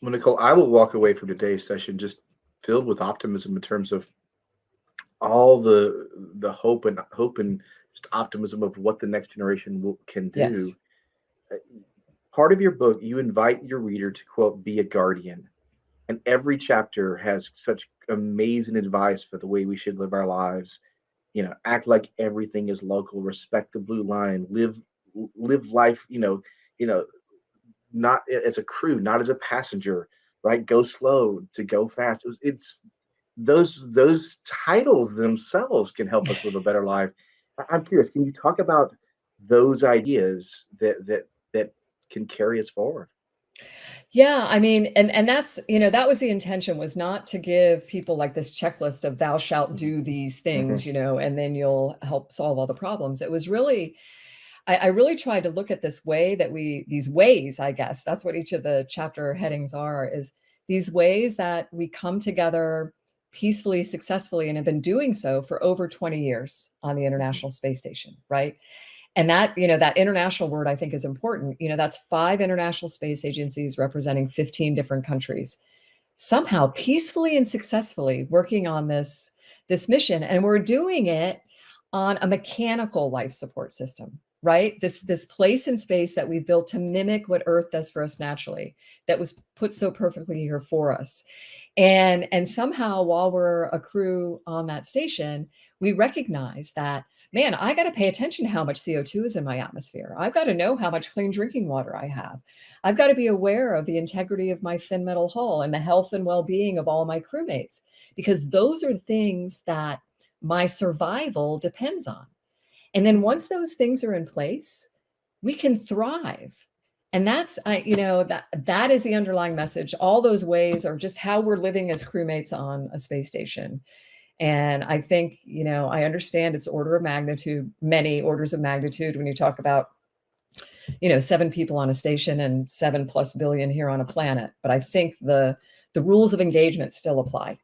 Well, Nicole, I will walk away from today's session just filled with optimism in terms of all the hope and just optimism of what the next generation can Yes. do. Uh, Part of your book, you invite your reader to quote, be a guardian. And every chapter has such amazing advice for the way we should live our lives. Act like everything is local, respect the blue line, live life, you know, not as a crew, not as a passenger, right? Go slow to go fast. It's those titles themselves can help us live a better life. I'm curious, can you talk about those ideas that can carry us forward? Yeah, I mean, and that's, that was the intention, was not to give people like this checklist of thou shalt do these Hmm. things, and then you'll help solve all the problems. It was really, I really tried to look at this way that these ways, I guess, that's what each of the chapter headings are, is these ways that we come together peacefully, successfully, and have been doing so for over 20 years on the Hmm. International Space Station, right? And that international word I think is important. That's 5 international space agencies representing 15 different countries, somehow peacefully and successfully working on this mission. And we're doing it on a mechanical life support system, right? This place in space that we've built to mimic what Earth does for us naturally, that was put so perfectly here for us. And somehow, while we're a crew on that station, we recognize that, man, I got to pay attention to how much CO2 is in my atmosphere. I've got to know how much clean drinking water I have. I've got to be aware of the integrity of my thin metal hull and the health and well-being of all my crewmates, because those are things that my survival depends on. And then Hmm. once those things are in place, we can thrive. And that's, that is the underlying message. All those ways are just how we're living as crewmates on a space station. And I think, I understand it's order of magnitude, many orders of magnitude when you talk about, 7 people on a station and 7+ billion here on a planet. But I think the rules of engagement still apply.